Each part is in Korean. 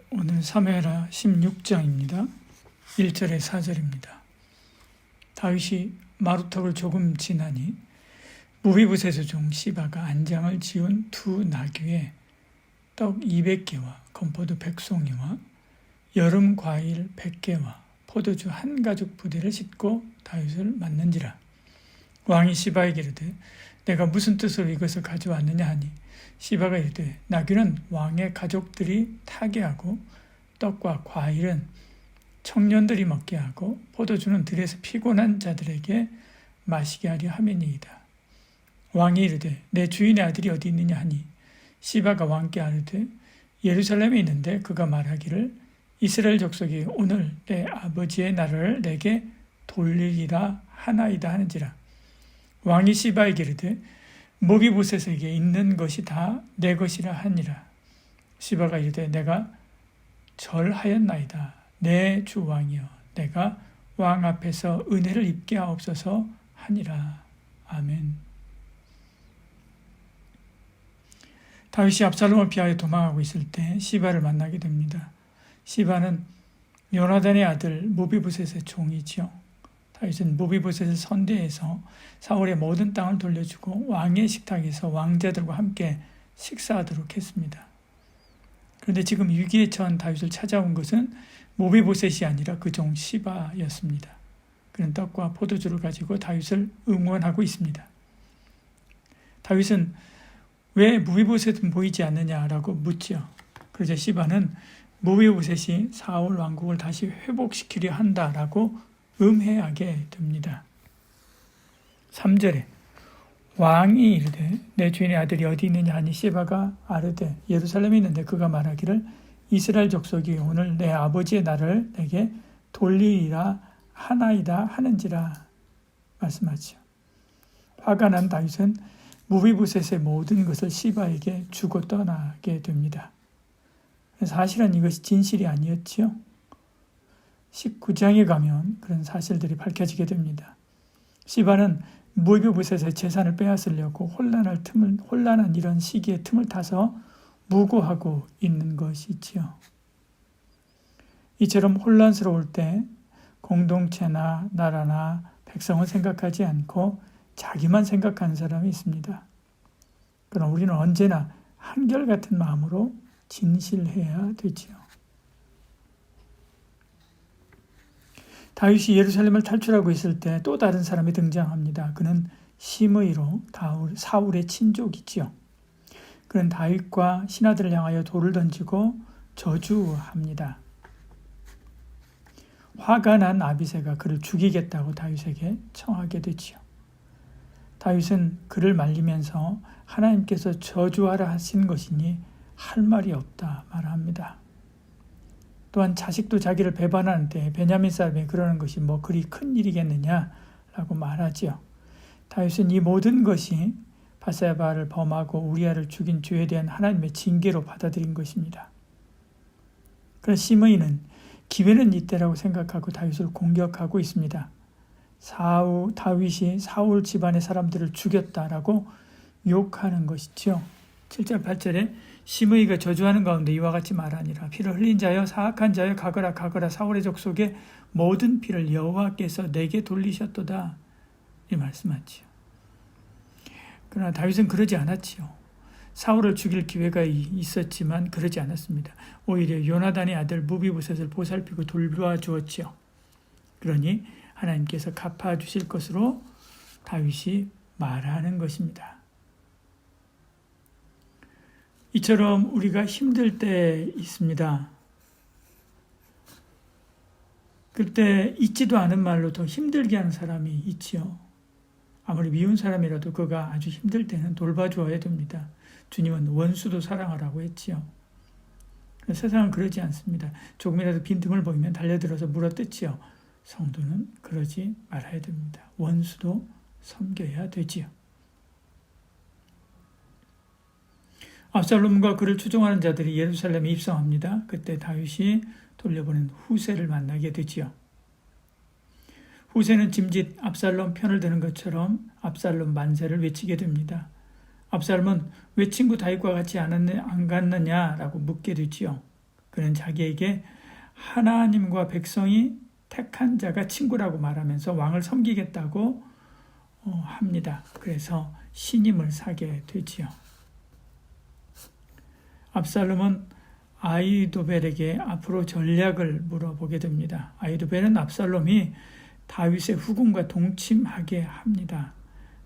오늘 사무엘하 16장입니다. 1절에 4절입니다. 다윗이 마루턱을 조금 지나니 무비보셋의 종 시바가 안장을 지은 두 나귀에 떡 200개와 건포도 100송이와 여름 과일 100개와 포도주 한 가죽 부대를 싣고 다윗을 맞는지라. 왕이 시바에게 이르되 내가 무슨 뜻으로 이것을 가져왔느냐 하니 시바가 이르되 나귀는 왕의 가족들이 타게 하고 떡과 과일은 청년들이 먹게 하고 포도주는 들에서 피곤한 자들에게 마시게 하려 함이니이다. 왕이 이르되 내 주인의 아들이 어디 있느냐 하니 시바가 왕께 아뢰되 예루살렘에 있는데 그가 말하기를 이스라엘 족속이 오늘 내 아버지의 나라를 내게 돌리리라 하나이다 하는지라. 왕이 시바에게 이르되 무비보셋에게 있는 것이 다 내 것이라 하니라. 시바가 이르되 내가 절하였나이다. 내 주 왕이여 내가 왕 앞에서 은혜를 입게 하옵소서 하니라. 아멘. 다윗이 압살롬을 피하여 도망하고 있을 때 시바를 만나게 됩니다. 시바는 요나단의 아들 무비보셋의 종이지요. 다윗은 무비보셋을 선대해서 사울의 모든 땅을 돌려주고 왕의 식탁에서 왕자들과 함께 식사하도록 했습니다. 그런데 지금 위기에 처한 다윗을 찾아온 것은 무비보셋이 아니라 그 종 시바였습니다. 그는 떡과 포도주를 가지고 다윗을 응원하고 있습니다. 다윗은 왜 무비보셋은 보이지 않느냐라고 묻죠. 그러자 시바는 무비보셋이 사울 왕국을 다시 회복시키려 한다라고 음해하게 됩니다. 3절에 왕이 이르되 내 주인의 아들이 어디 있느냐 하니 시바가 아르되 예루살렘에 있는데 그가 말하기를 이스라엘 족속이 오늘 내 아버지의 나라를 내게 돌리리라 하나이다 하는지라 말씀하죠. 화가 난 다윗은 무비보셋의 모든 것을 시바에게 주고 떠나게 됩니다. 사실은 이것이 진실이 아니었지요. 19장에 가면 그런 사실들이 밝혀지게 됩니다. 시바는 무비보셋의 재산을 빼앗으려고 혼란한 이런 시기에 틈을 타서 무고하고 있는 것이지요. 이처럼 혼란스러울 때 공동체나 나라나 백성을 생각하지 않고 자기만 생각하는 사람이 있습니다. 그러나 우리는 언제나 한결같은 마음으로 진실해야 되지요. 다윗이 예루살렘을 탈출하고 있을 때 또 다른 사람이 등장합니다. 그는 시므이로 사울의 친족이지요. 그는 다윗과 신하들을 향하여 돌을 던지고 저주합니다. 화가 난 아비새가 그를 죽이겠다고 다윗에게 청하게 되지요. 다윗은 그를 말리면서 하나님께서 저주하라 하신 것이니 할 말이 없다 말합니다. 또한 자식도 자기를 배반하는데 베냐민 사람이 그러는 것이 뭐 그리 큰 일이겠느냐라고 말하지요. 다윗은 이 모든 것이 바세바를 범하고 우리아를 죽인 죄에 대한 하나님의 징계로 받아들인 것입니다. 그러나 시므이는 기회는 이때라고 생각하고 다윗을 공격하고 있습니다. 다윗이 사울 집안의 사람들을 죽였다라고 욕하는 것이죠. 7절 8절에 시므이가 저주하는 가운데 이와 같이 말하니라. 피를 흘린 자여 사악한 자여 가거라 사울의 족속의 모든 피를 여호와께서 내게 돌리셨도다. 이 말씀하지요. 그러나 다윗은 그러지 않았지요. 사울을 죽일 기회가 있었지만 그러지 않았습니다. 오히려 요나단의 아들 무비보셋을 보살피고 돌봐주었지요. 그러니 하나님께서 갚아주실 것으로 다윗이 말하는 것입니다. 이처럼 우리가 힘들 때 있습니다. 그때 있지도 않은 말로 더 힘들게 하는 사람이 있지요. 아무리 미운 사람이라도 그가 아주 힘들 때는 돌봐주어야 됩니다. 주님은 원수도 사랑하라고 했지요. 세상은 그러지 않습니다. 조금이라도 빈틈을 보이면 달려들어서 물어뜯지요. 성도는 그러지 말아야 됩니다. 원수도 섬겨야 되지요. 압살롬과 그를 추종하는 자들이 예루살렘에 입성합니다. 그때 다윗이 돌려보낸 후세를 만나게 되지요. 후세는 짐짓 압살롬 편을 드는 것처럼 압살롬 만세를 외치게 됩니다. 압살롬은 왜 친구 다윗과 같이 안 갔느냐라고 묻게 되지요. 그는 자기에게 하나님과 백성이 택한 자가 친구라고 말하면서 왕을 섬기겠다고 합니다. 그래서 신임을 사게 되지요. 압살롬은 아히도벨에게 앞으로 전략을 물어보게 됩니다. 아히도벨은 압살롬이 다윗의 후궁과 동침하게 합니다.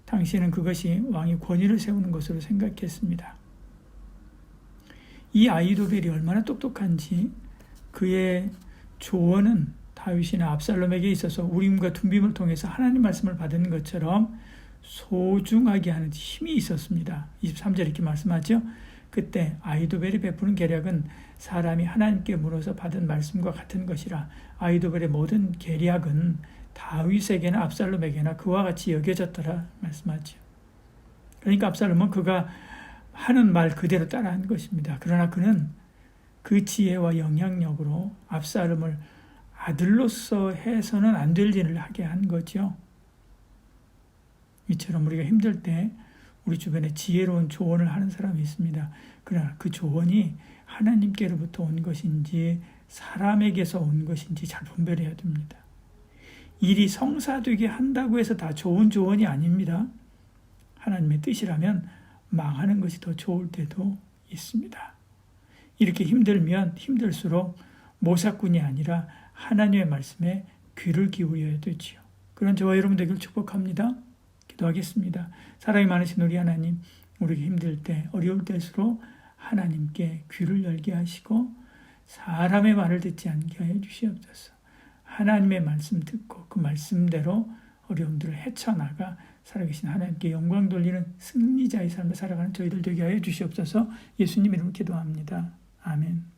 당시에는 그것이 왕의 권위를 세우는 것으로 생각했습니다. 이 아히도벨이 얼마나 똑똑한지 그의 조언은 다윗이나 압살롬에게 있어서 우림과 둠빔을 통해서 하나님 말씀을 받은 것처럼 소중하게 하는 힘이 있었습니다. 23절 이렇게 말씀하죠. 그때 아히도벨이 베푸는 계략은 사람이 하나님께 물어서 받은 말씀과 같은 것이라 아히도벨의 모든 계략은 다윗에게나 압살롬에게나 그와 같이 여겨졌더라 말씀하죠. 그러니까 압살롬은 그가 하는 말 그대로 따라한 것입니다. 그러나 그는 그 지혜와 영향력으로 압살롬을 아들로서 해서는 안 될 일을 하게 한 거죠. 이처럼 우리가 힘들 때 우리 주변에 지혜로운 조언을 하는 사람이 있습니다. 그러나 그 조언이 하나님께로부터 온 것인지 사람에게서 온 것인지 잘 분별해야 됩니다. 일이 성사되게 한다고 해서 다 좋은 조언이 아닙니다. 하나님의 뜻이라면 망하는 것이 더 좋을 때도 있습니다. 이렇게 힘들면 힘들수록 모사꾼이 아니라 하나님의 말씀에 귀를 기울여야 되지요. 그런 저와 여러분 되기를 축복합니다. 기도하겠습니다. 사랑이 많으신 우리 하나님, 우리가 힘들 때, 어려울 때일수록 하나님께 귀를 열게 하시고 사람의 말을 듣지 않게 하여 주시옵소서. 하나님의 말씀 듣고 그 말씀대로 어려움들을 헤쳐나가 살아계신 하나님께 영광 돌리는 승리자의 삶을 살아가는 저희들 되게 하여 주시옵소서. 예수님 이름으로 기도합니다. 아멘.